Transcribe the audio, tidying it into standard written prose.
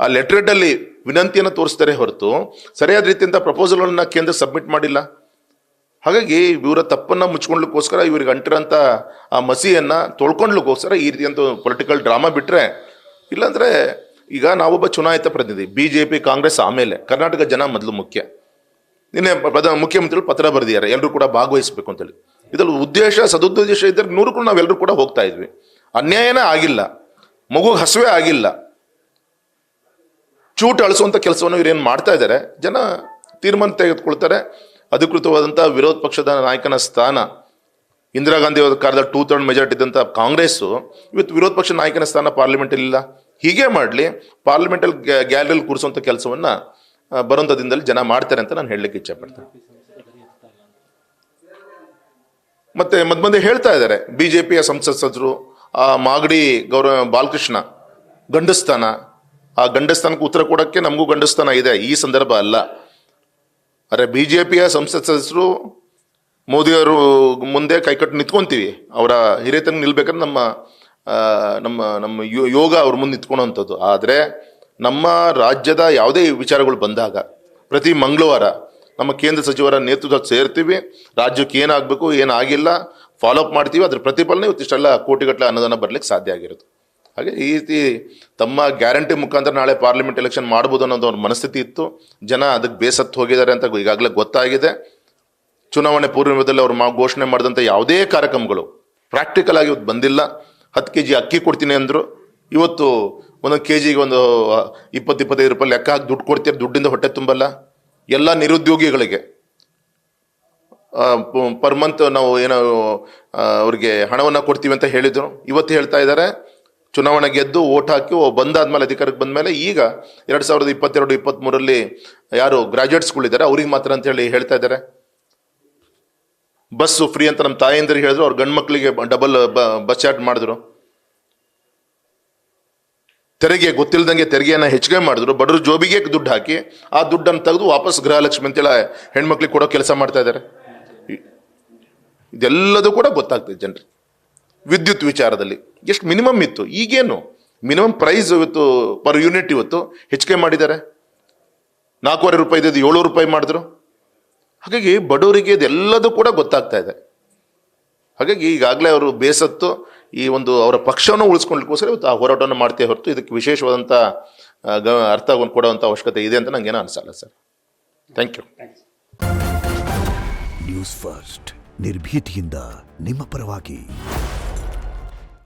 ಆ ಲೆಟರೇಟಲ್ಲಿ ವಿನಂತಿಯನ್ನು ತೋರಿಸ್ತಾರೆ ಹೊರತು ಸರಿಯಾದ ರೀತಿಯಿಂದ ಪ್ರಪೋಸಲ್ಗಳನ್ನ ಕೇಂದ್ರ ಸಬ್ಮಿಟ್ ಮಾಡಿಲ್ಲ. ಹಾಗಾಗಿ ಇವರ ತಪ್ಪನ್ನು ಮುಚ್ಕೊಳ್ಳಿಕ್ಕೋಸ್ಕರ ಇವ್ರಿಗೆ ಅಂಟಿರೋಂಥ ಆ ಮಸಿಯನ್ನು ತೊಳ್ಕೊಳ್ಳಿಕ್ಕೋಸ್ಕರ ಈ ರೀತಿಯಂಥ ಪೊಲಿಟಿಕಲ್ ಡ್ರಾಮಾ ಬಿಟ್ಟರೆ, ಇಲ್ಲಾಂದರೆ ಈಗ ನಾವೊಬ್ಬ ಚುನಾಯಿತ ಪ್ರತಿನಿಧಿ, BJP ಕಾಂಗ್ರೆಸ್ ಆಮೇಲೆ ಕರ್ನಾಟಕ ಜನ ಮೊದಲು ಮುಖ್ಯ. ನಿನ್ನೆ ಮುಖ್ಯಮಂತ್ರಿಗಳು ಪತ್ರ ಬರೆದಿದ್ದಾರೆ ಎಲ್ಲರೂ ಕೂಡ ಭಾಗವಹಿಸಬೇಕು ಅಂತೇಳಿ. ಇದರಲ್ಲಿ ಉದ್ದೇಶ ಸದುದ್ದೇಶ ಇದ್ದರೆ 100ಕ್ಕೂ ನಾವೆಲ್ಲರೂ ಕೂಡ ಹೋಗ್ತಾ ಇದ್ವಿ. ಅನ್ಯಾಯನೇ ಆಗಿಲ್ಲ, ಮಗು ಹಸುವೆ ಆಗಿಲ್ಲ, ಚೂಟ್ ಅಳಿಸುವಂಥ ಕೆಲಸವನ್ನು ಇವರೇನು ಮಾಡ್ತಾ ಇದ್ದಾರೆ, ಜನ ತೀರ್ಮಾನ ತೆಗೆದುಕೊಳ್ತಾರೆ. ಅಧಿಕೃತವಾದಂಥ ವಿರೋಧ ಪಕ್ಷದ ನಾಯಕನ ಸ್ಥಾನ ಇಂದಿರಾ ಗಾಂಧಿ ಅವರ ಕಾಲದಲ್ಲಿ 2/3 ಮೆಜಾರಿಟಿ ಇದ್ದಂಥ ಕಾಂಗ್ರೆಸ್ಸು ಇವತ್ತು ವಿರೋಧ ಪಕ್ಷ ನಾಯಕನ ಸ್ಥಾನ ಪಾರ್ಲಿಮೆಂಟಲ್ಲಿ ಇಲ್ಲ. ಹೀಗೆ ಮಾಡಲಿ, ಪಾರ್ಲಿಮೆಂಟಲ್ಲಿ ಗ್ಯಾಲರಿಯಲ್ಲಿ ಕೂರಿಸುವಂಥ ಕೆಲಸವನ್ನು ಬರುವಂಥ ದಿನದಲ್ಲಿ ಜನ ಮಾಡ್ತಾರೆ ಅಂತ ನಾನು ಹೇಳಲಿಕ್ಕೆ ಇಚ್ಛೆಪಡ್ತೇನೆ. ಮತ್ತೆ ಮಧ್ಯೆ ಹೇಳ್ತಾ ಇದ್ದಾರೆ BJPಯ ಸಂಸದರು ಆ ಮಾಗಡಿ ಬಾಲಕೃಷ್ಣ ಗಂಡಸ್ಥಾನ, ಆ ಗಂಡಸ್ಥಾನಕ್ಕೆ ಉತ್ತರ ಕೊಡೋಕ್ಕೆ ನಮಗೂ ಗಂಡಸ್ಥಾನ ಇದೆ, ಈ ಸಂದರ್ಭ ಅಲ್ಲ. ಅರೆ BJPಯ ಸಂಸತ್ ಸದಸ್ಯರು ಮೋದಿಯವರು ಮುಂದೆ ಕೈಕಟ್ಟು ನಿಂತ್ಕೊಂತೀವಿ, ಅವರ ಹಿರಿಯತನ ನಿಲ್ಬೇಕಾದ್ರೆ ನಮ್ಮ ಯೋಗ ಅವ್ರ ಮುಂದೆ ನಿಂತ್ಕೊಳ್ಳೋವಂಥದ್ದು. ಆದರೆ ನಮ್ಮ ರಾಜ್ಯದ ಯಾವುದೇ ವಿಚಾರಗಳು ಬಂದಾಗ ಪ್ರತಿ ಮಂಗಳವಾರ ನಮ್ಮ ಕೇಂದ್ರ ಸಚಿವರ ನೇತೃತ್ವ ಸೇರ್ತೀವಿ, ರಾಜ್ಯಕ್ಕೆ ಏನಾಗಬೇಕು ಏನಾಗಿಲ್ಲ ಫಾಲೋಅಪ್ ಮಾಡ್ತೀವಿ, ಅದ್ರ ಪ್ರತಿಫಲನೆ ಇವತ್ತಿಷ್ಟೆಲ್ಲ ಕೋಟಿಗಟ್ಟಲೆ ಅನುದಾನ ಬರಲಿಕ್ಕೆ ಸಾಧ್ಯ ಆಗಿರೋದು. ಹಾಗೆ ಈ ರೀತಿ ತಮ್ಮ ಗ್ಯಾರಂಟಿ ಮುಖಾಂತರ ನಾಳೆ ಪಾರ್ಲಿಮೆಂಟ್ ಎಲೆಕ್ಷನ್ ಮಾಡ್ಬೋದು ಅನ್ನೋದು ಅವ್ರ ಮನಸ್ಥಿತಿ ಇತ್ತು. ಜನ ಅದಕ್ಕೆ ಬೇಸತ್ತು ಹೋಗಿದ್ದಾರೆ ಅಂತ ಈಗಾಗಲೇ ಗೊತ್ತಾಗಿದೆ. ಚುನಾವಣೆ ಪೂರ್ವದಲ್ಲಿ ಅವ್ರು ಘೋಷಣೆ ಮಾಡಿದಂಥ ಯಾವುದೇ ಕಾರ್ಯಕ್ರಮಗಳು ಪ್ರಾಕ್ಟಿಕಲ್ ಆಗಿ ಇವತ್ತು ಬಂದಿಲ್ಲ. 10 kg ಅಕ್ಕಿ ಕೊಡ್ತೀನಿ ಅಂದರು, ಇವತ್ತು ಒಂದೊಂದು KGಗೆ ಒಂದು 20-25 ರೂಪಾಯಿ ಲೆಕ್ಕ ಹಾಕಿ ದುಡ್ಡು ಕೊಡ್ತೀರಿ, ದುಡ್ಡಿಂದ ಹೊಟ್ಟೆ ತುಂಬಲ್ಲ. ಎಲ್ಲ ನಿರುದ್ಯೋಗಿಗಳಿಗೆ ಪರ್ ಮಂತ್ ನಾವು ಏನೋ ಅವ್ರಿಗೆ ಹಣವನ್ನು ಕೊಡ್ತೀವಿ ಅಂತ ಹೇಳಿದ್ರು. ಇವತ್ತು ಹೇಳ್ತಾ ಇದ್ದಾರೆ ಚುನಾವಣೆ ಗೆದ್ದು ಓಟ್ ಹಾಕಿ ಬಂದಾದ್ಮೇಲೆ ಅಧಿಕಾರಕ್ಕೆ ಬಂದಮೇಲೆ ಈಗ 2022-23 ಯಾರು ಗ್ರಾಜುಯೇಟ್ಸ್ಗಳಿದ್ದಾರೆ ಅವ್ರಿಗೆ ಮಾತ್ರ ಅಂತ ಹೇಳಿ ಹೇಳ್ತಾ ಇದ್ದಾರೆ. ಬಸ್ಸು ಫ್ರೀ ಅಂತ ನಮ್ಮ ತಾಯಂದಿರಿಗೆ ಹೇಳಿದ್ರು, ಅವ್ರ ಗಂಡು ಮಕ್ಕಳಿಗೆ ಡಬಲ್ ಬಸ್ ಚಾರ್ಜ್ ಮಾಡಿದ್ರು. ತೆರಿಗೆ ಗೊತ್ತಿಲ್ಲದಂಗೆ ತೆರಿಗೆಯನ್ನು ಹೆಚ್ಚಿಗೆ ಮಾಡಿದ್ರು, ಬಡವ್ರ ಜೋಬಿಗೆ ದುಡ್ಡು ಹಾಕಿ ಆ ದುಡ್ಡನ್ನು ತೆಗೆದು ವಾಪಸ್ ಗೃಹಲಕ್ಷ್ಮಿ ಅಂತೇಳಿ ಹೆಣ್ಮಕ್ಳಿಗೆ ಕೊಡೋ ಕೆಲಸ ಮಾಡ್ತಾ ಇದ್ದಾರೆ. ಇದೆಲ್ಲದೂ ಕೂಡ ಗೊತ್ತಾಗ್ತದೆ ಜನರಿಗೆ. ವಿದ್ಯುತ್ ವಿಚಾರದಲ್ಲಿ ಎಷ್ಟು ಮಿನಿಮಮ್ ಇತ್ತು, ಈಗೇನು ಮಿನಿಮಮ್ ಪ್ರೈಸ್ ಇವತ್ತು ಪರ್ ಯೂನಿಟ್ ಇವತ್ತು ಹೆಚ್ಚಿಗೆ ಮಾಡಿದ್ದಾರೆ. 4.25 ರೂಪಾಯಿ ಇದ್ದು 7 ರೂಪಾಯಿ ಮಾಡಿದ್ರು. ಹಾಗಾಗಿ ಬಡವರಿಗೆ ಇದೆಲ್ಲದೂ ಕೂಡ ಗೊತ್ತಾಗ್ತಾ ಇದೆ. ಹಾಗಾಗಿ ಈಗಾಗಲೇ ಅವರು ಬೇಸತ್ತು ಈ ಒಂದು ಅವರ ಪಕ್ಷವನ್ನು ಉಳಿಸ್ಕೊಳ್ಳಿಕ್ಕೋಸ್ಕರ ಇವತ್ತು ಆ ಹೋರಾಟವನ್ನು ಮಾಡ್ತೇ ಹೊರತು ಇದಕ್ಕೆ ವಿಶೇಷವಾದಂಥ ಅರ್ಥವನ್ನು ಕೊಡುವಂಥ ಅವಶ್ಯಕತೆ ಇದೆ ಅಂತ ನನಗೇನೋ ಅನಿಸಲ್ಲ sir. Thank you. News first ನಿರ್ಭೀತಿಯಿಂದ ನಿಮ್ಮ ಪರವಾಗಿ.